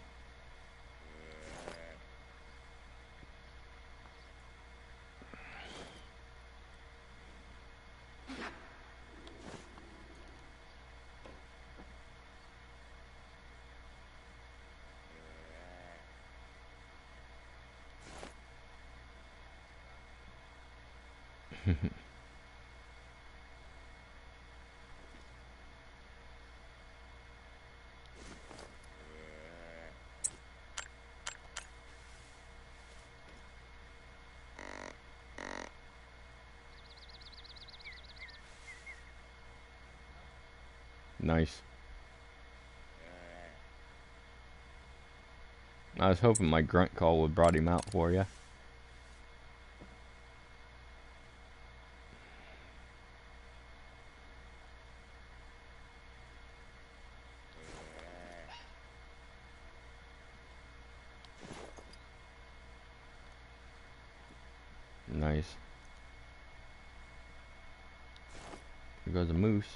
Nice. I was hoping my grunt call would brought him out for you. Nice. Here goes a moose.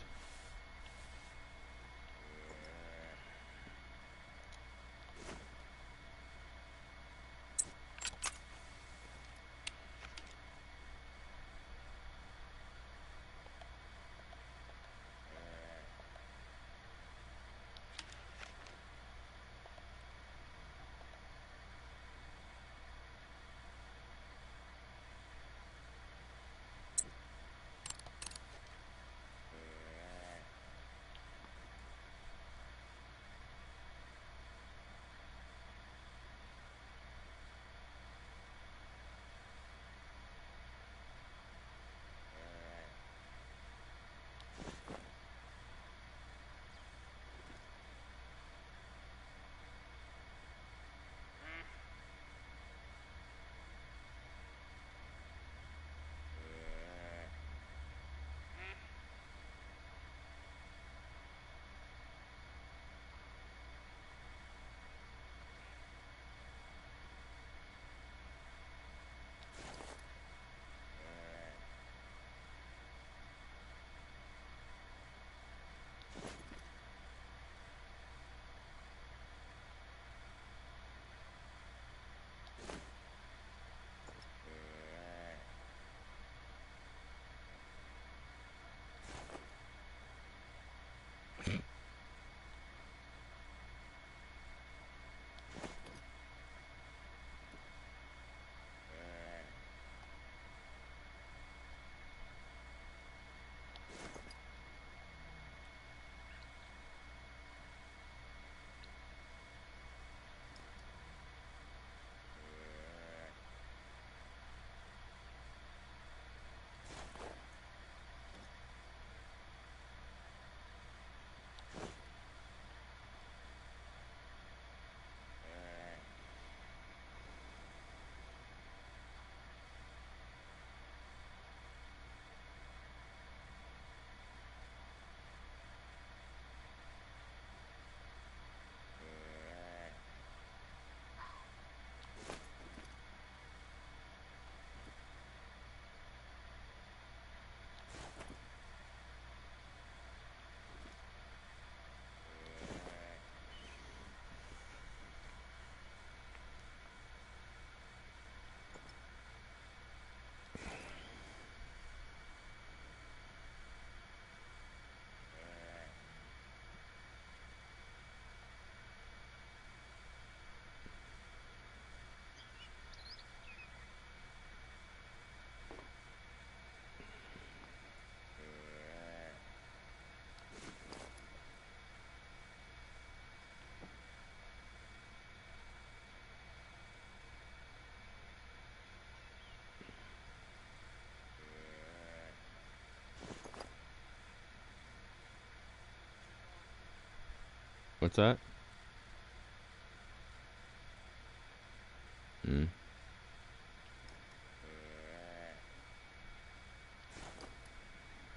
What's that?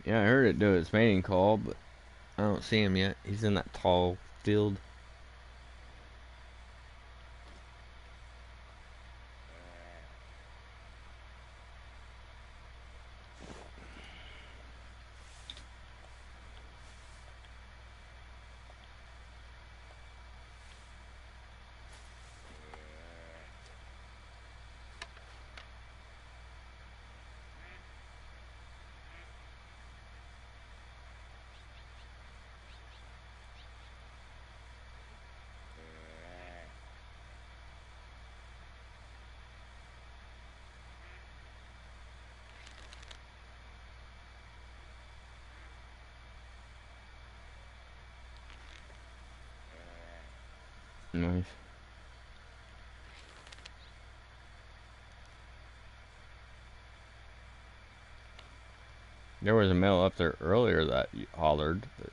Yeah, I heard it do its mating call, but I don't see him yet. He's in that tall field. Nice. There was a male up there earlier that hollered, but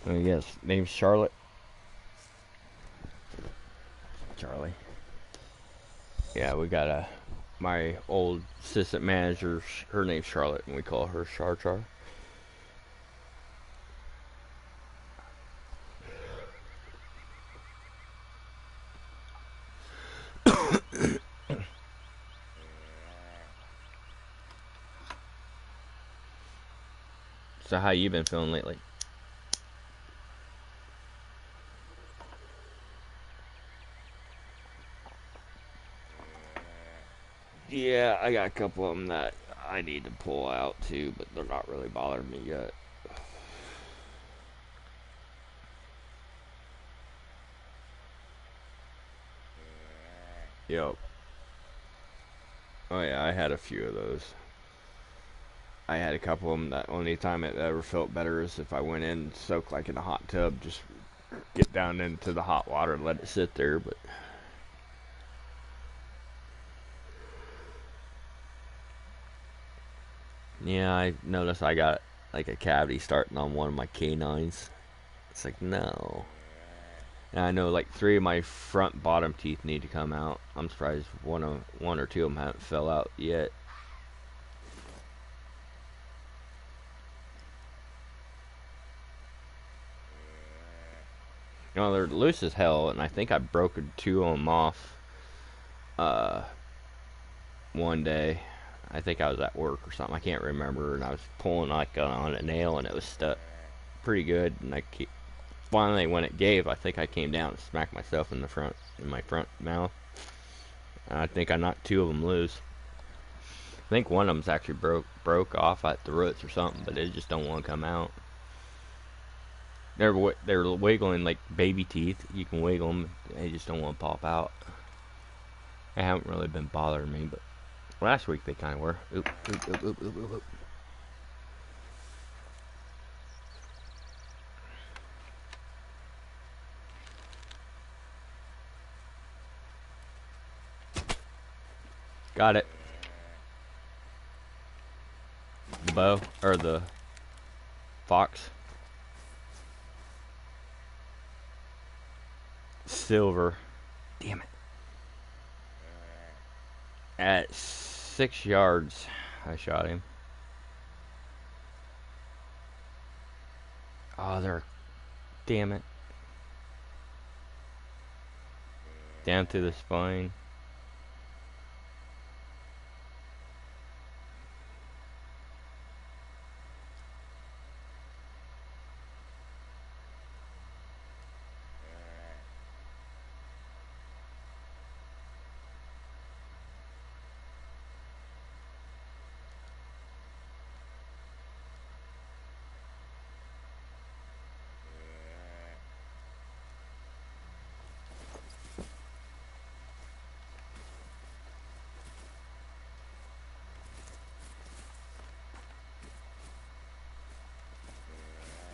yes, name's Charlotte. Charlie. Yeah, we got my old assistant manager. Her name's Charlotte, and we call her Char Char. So how you been feeling lately? Yeah, I got a couple of them that I need to pull out too, but they're not really bothering me yet. Yep. Oh yeah, I had a few of those. I had a couple of them that only time it ever felt better is if I went in and soaked like in a hot tub, just get down into the hot water and let it sit there, but Yeah, I noticed I got like a cavity starting on one of my canines. It's like, no. And I know like 3 of my front bottom teeth need to come out. I'm surprised one or two of them haven't fell out yet. You know, they're loose as hell, and I think I broke 2 of them off one day. I think I was at work or something. I can't remember, and I was pulling like on a nail, and it was stuck pretty good. And finally, when it gave, I think I came down and smacked myself in my front mouth. And I think I knocked 2 of them loose. I think one of them's actually broke off at the roots or something, but it just don't want to come out. They're wiggling like baby teeth. You can wiggle them, they just don't want to pop out. They haven't really been bothering me, but last week they kind of were. Oop, oop, oop, oop, oop, oop. Got it. The bow, or the fox. Silver. Damn it. At 6 yards, I shot him. Oh, damn it. Down to the spine.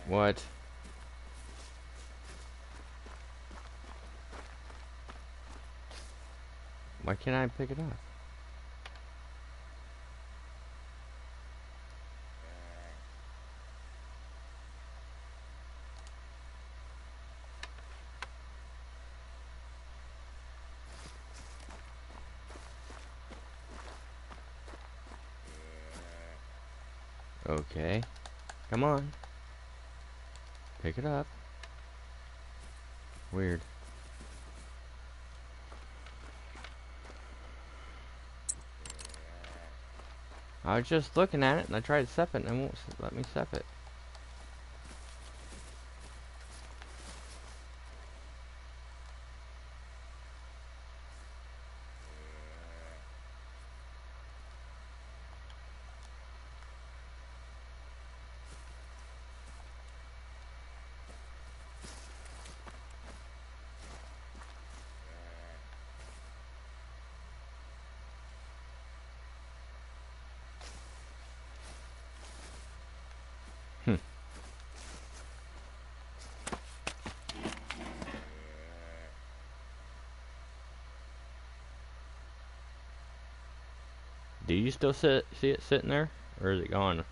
What? Why can't I pick it up? Okay. Come on. Pick it up. Weird. I was just looking at it and I tried to sep it and it won't let me sep it. Do you still see it sitting there? Or is it gone?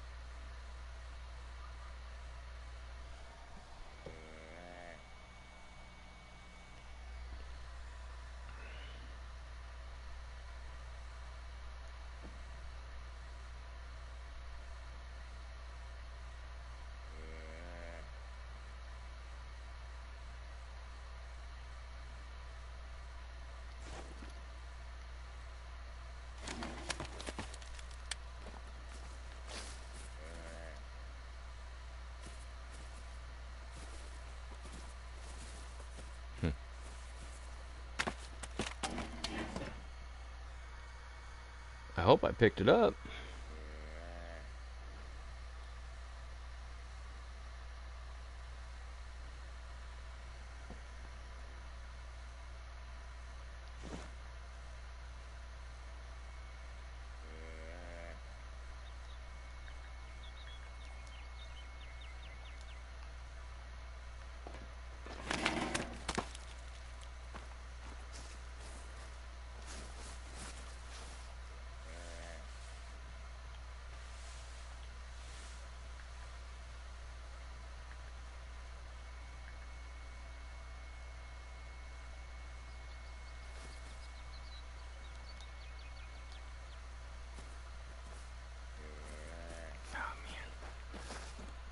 I hope I picked it up.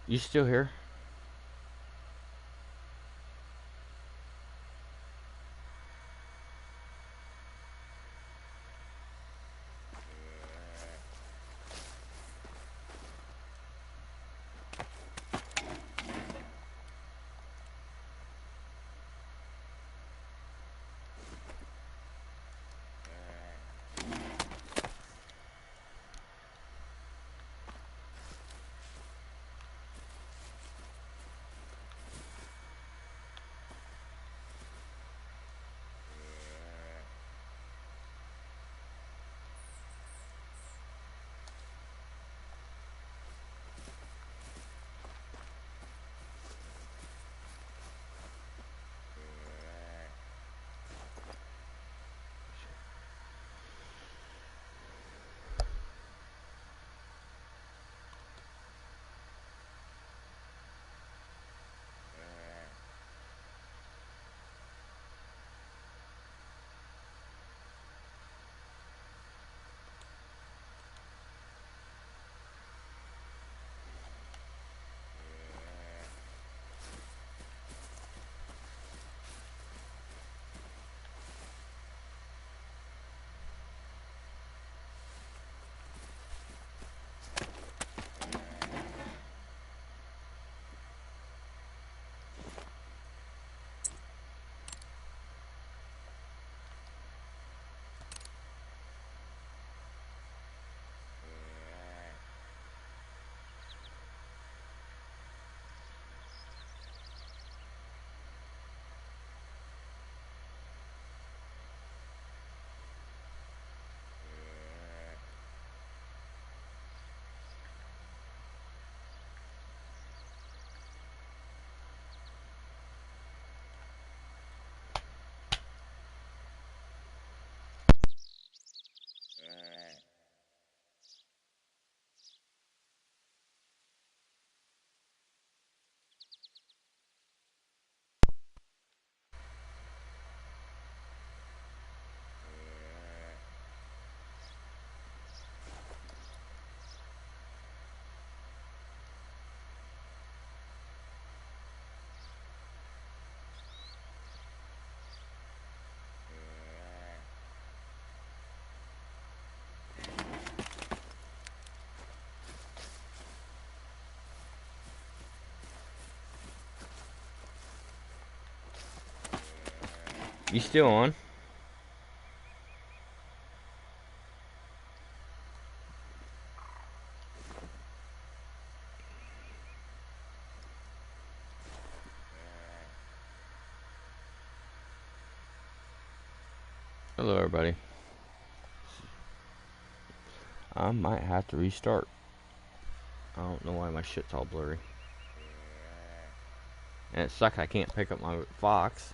You still here? You still on? Hello, everybody. I might have to restart. I don't know why my shit's all blurry. And it sucks I can't pick up my Fox.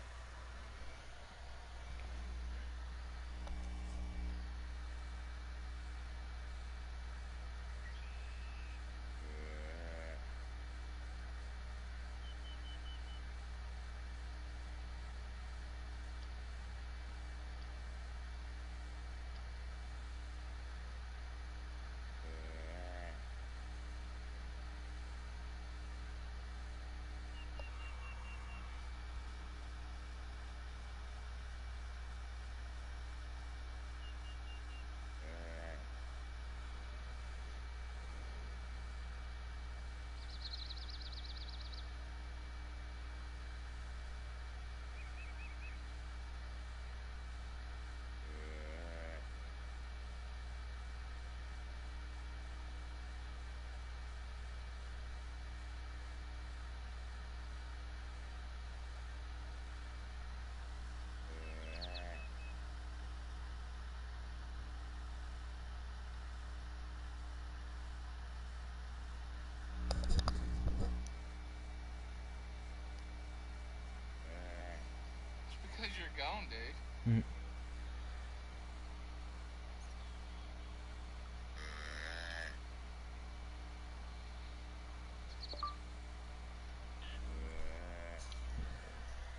Because you're gone, dude. Mm.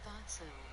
Thought so.